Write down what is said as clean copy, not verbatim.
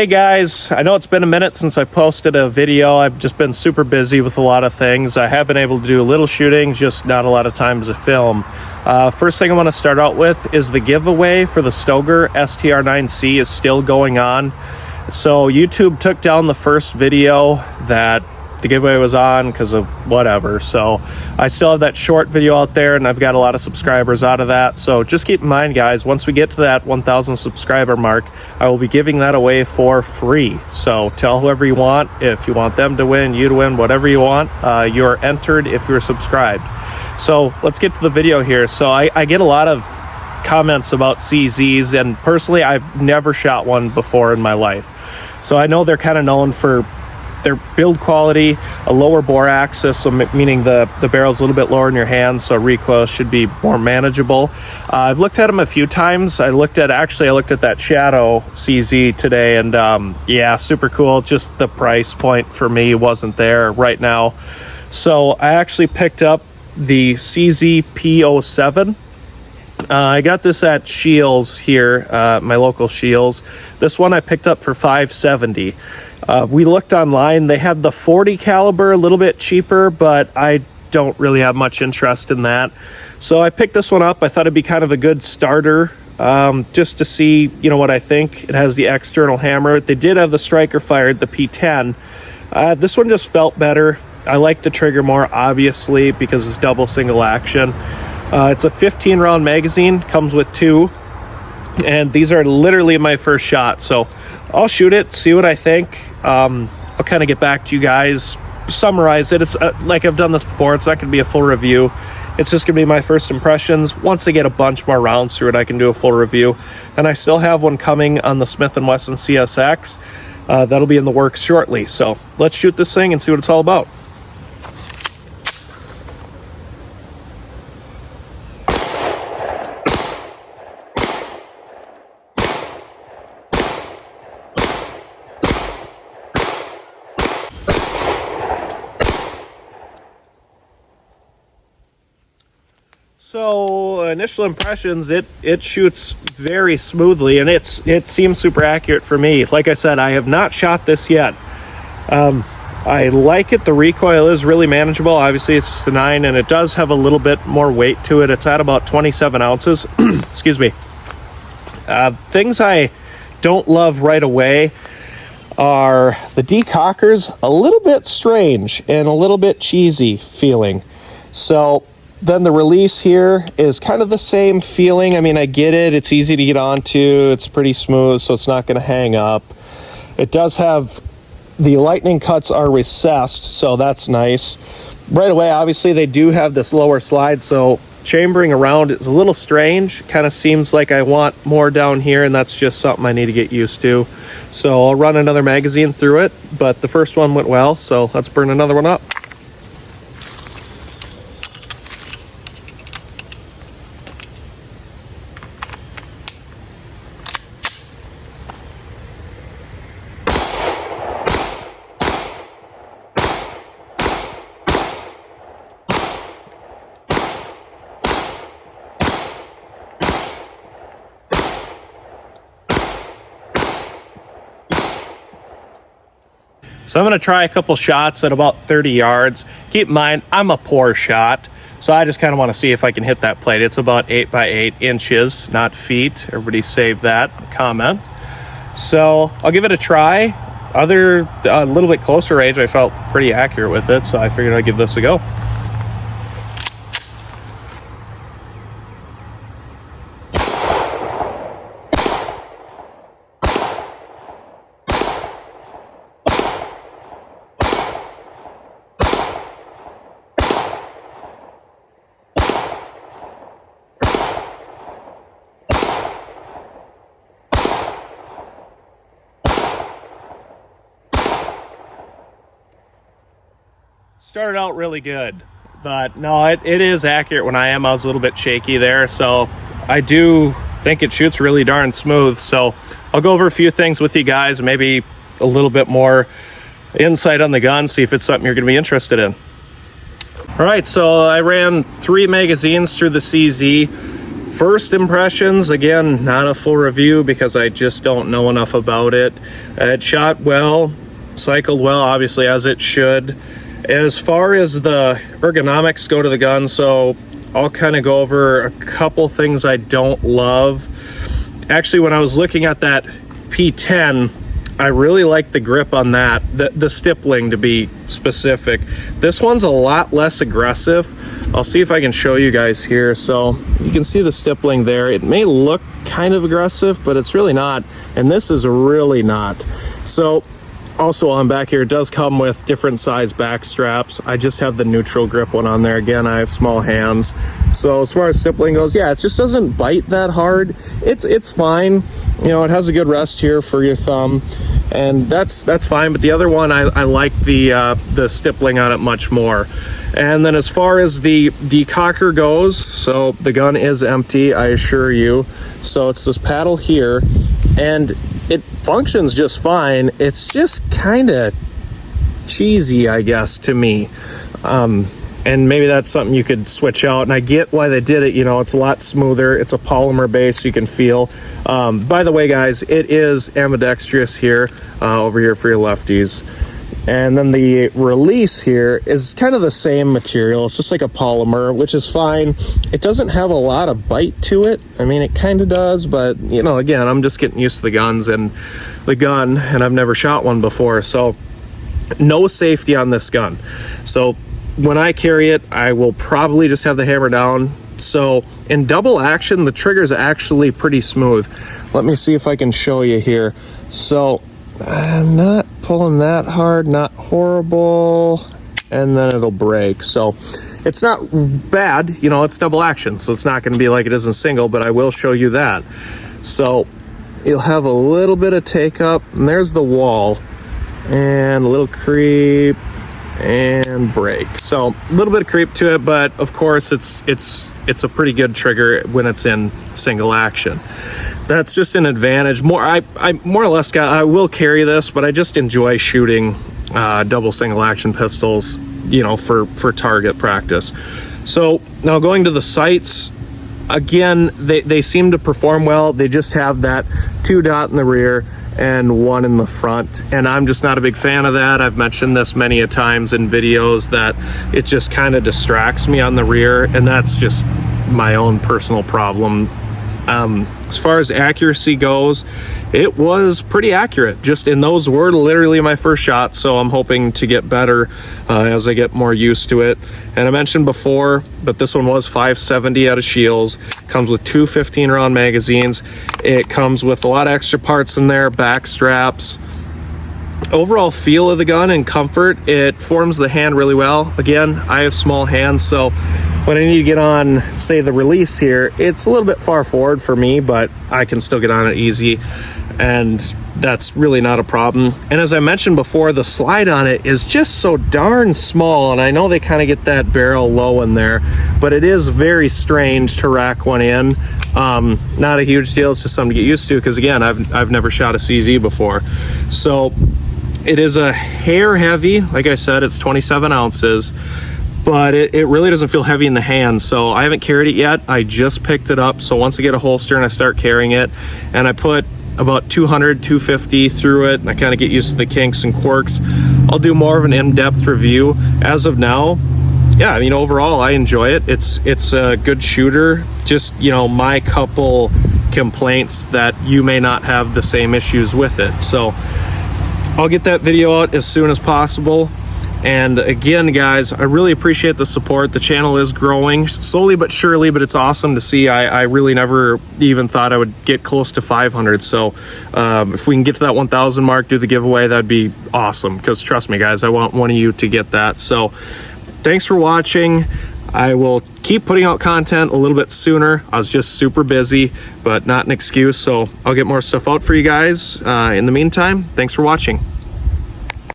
Hey guys, I know it's been a minute since I posted a video. I've just been super busy with a lot of things. I have been able to do a little shooting, just not a lot of time to film. First thing I want to start out with is the giveaway for the Stoeger STR9C is still going on. So YouTube took down the first video that the giveaway was on because of whatever. So I still have that short video out there and I've got a lot of subscribers out of that. So just keep in mind, guys, once we get to that 1,000 subscriber mark, I will be giving that away for free. So tell whoever you want, if you want them to win, you to win, whatever you want, you're entered if you're subscribed. So let's get to the video here. So I get a lot of comments about CZs, and personally, I've never shot one before in my life. So I know they're kind of known for their build quality, a lower bore axis, so meaning the barrel's a little bit lower in your hands, so recoil should be more manageable. I've looked at them a few times. I looked at that Shadow CZ today, and yeah, super cool. Just the price point for me wasn't there right now. So I actually picked up the CZ P-07. I got this at Scheels here, my local Scheels. This one I picked up for $570. We looked online. They had the 40 caliber, a little bit cheaper, but I don't really have much interest in that. So I picked this one up. I thought it'd be kind of a good starter, just to see, what I think. It has the external hammer. They did have the striker fired, the P10. This one just felt better. I like the trigger more, obviously, because it's double single action. It's a 15 round magazine, comes with 2, and these are literally my first shot. So I'll shoot it, see what I think. I'll kind of get back to you guys, summarize it. It's like I've done this before. It's not going to be a full review. It's just going to be my first impressions. Once I get a bunch more rounds through it, I can do a full review. And I still have one coming on the Smith & Wesson CSX. That'll be in the works shortly. So let's shoot this thing and see what it's all about. So initial impressions, it shoots very smoothly, and it seems super accurate for me. Like I said, I have not shot this yet. I like it. The recoil is really manageable. Obviously it's just a 9, and it does have a little bit more weight to it. It's at about 27 ounces. Excuse me. Things I don't love right away are the decockers, a little bit strange and a little bit cheesy feeling. So then the release here is kind of the same feeling. I mean, I get it. It's easy to get onto. It's pretty smooth, so it's not going to hang up. It does have, the lightning cuts are recessed, so that's nice. Right away, obviously, they do have this lower slide, so chambering around is a little strange. Kind of seems like I want more down here, and that's just something I need to get used to. So I'll run another magazine through it, but the first one went well, so let's burn another one up. So I'm going to try a couple shots at about 30 yards. Keep in mind, I'm a poor shot, so I just kind of want to see if I can hit that plate. It's about 8 by 8 inches, not feet. Everybody save that comment. So I'll give it a try. A little bit closer range, I felt pretty accurate with it, so I figured I'd give this a go. Started out really good, but no, it is accurate when I was a little bit shaky there, so I do think it shoots really darn smooth. So I'll go over a few things with you guys, maybe a little bit more insight on the gun, see if it's something you're going to be interested in. All right, so I ran 3 magazines through the CZ. first impressions, again, not a full review because I just don't know enough about it. It shot well, cycled well, obviously, as it should. As far as the ergonomics go to the gun, so I'll kind of go over a couple things I don't love. Actually, when I was looking at that P10, I really like the grip on that, the stippling to be specific. This one's a lot less aggressive. I'll see if I can show you guys here. So you can see the stippling there. It may look kind of aggressive, but it's really not. And this is really not. So also on back here, it does come with different size back straps. I just have the neutral grip one on there. Again, I have small hands. So as far as stippling goes, yeah, it just doesn't bite that hard. It's fine. You know, it has a good rest here for your thumb, and that's fine. But the other one, I like the stippling on it much more. And then as far as the decocker goes, so the gun is empty, I assure you. So it's this paddle here, and it functions just fine. It's just kind of cheesy, I guess, to me. And maybe that's something you could switch out. And I get why they did it. You know, it's a lot smoother. It's a polymer base, so you can feel. By the way, guys, it is ambidextrous here, over here for your lefties. And then the release here is kind of the same material. It's just like a polymer, which is fine. It doesn't have a lot of bite to it. I mean, it kind of does, but you know, again, I'm just getting used to the guns and the gun, and I've never shot one before. So no safety on this gun. So when I carry it, I will probably just have the hammer down. So in double action, the trigger is actually pretty smooth. Let me see if I can show you here. So I'm not pulling that hard, not horrible, and then it'll break. So it's not bad, you know, it's double action, so it's not going to be like it is in single, but I will show you that. So you'll have a little bit of take up, and there's the wall, and a little creep, and break. So a little bit of creep to it, but of course it's a pretty good trigger when it's in single action. That's just an advantage. I more or less I will carry this, but I just enjoy shooting double single action pistols, you know, for target practice. So now going to the sights, again, they seem to perform well. They just have that 2 dot in the rear and 1 in the front, and I'm just not a big fan of that. I've mentioned this many a times in videos that it just kind of distracts me on the rear, and that's just my own personal problem. As far as accuracy goes, it was pretty accurate. Just in those were literally my first shot, so I'm hoping to get better as I get more used to it. And I mentioned before, but this one was 570 out of Shields. Comes with 2 15-round magazines. It comes with a lot of extra parts in there, back straps. Overall feel of the gun and comfort, it forms the hand really well. Again, I have small hands, so when I need to get on, say, the release here, it's a little bit far forward for me, but I can still get on it easy, and that's really not a problem. And as I mentioned before, the slide on it is just so darn small, and I know they kind of get that barrel low in there, but it is very strange to rack one in. Not a huge deal, it's just something to get used to, because again, I've never shot a CZ before. So it is a hair heavy. Like I said, it's 27 ounces, but it really doesn't feel heavy in the hand. So I haven't carried it yet. I just picked it up. So once I get a holster and I start carrying it, and I put about 200, 250 through it, and I kind of get used to the kinks and quirks, I'll do more of an in-depth review. As of now, yeah, I mean, overall, I enjoy it. It's a good shooter. Just, you know, my couple complaints that you may not have the same issues with it. So I'll get that video out as soon as possible. And again, guys, I really appreciate the support. The channel is growing slowly but surely, but it's awesome to see. I really never even thought I would get close to 500. So if we can get to that 1,000 mark, do the giveaway, that'd be awesome. Because trust me, guys, I want one of you to get that. So thanks for watching. I will keep putting out content a little bit sooner. I was just super busy, but not an excuse. So I'll get more stuff out for you guys. In the meantime, thanks for watching.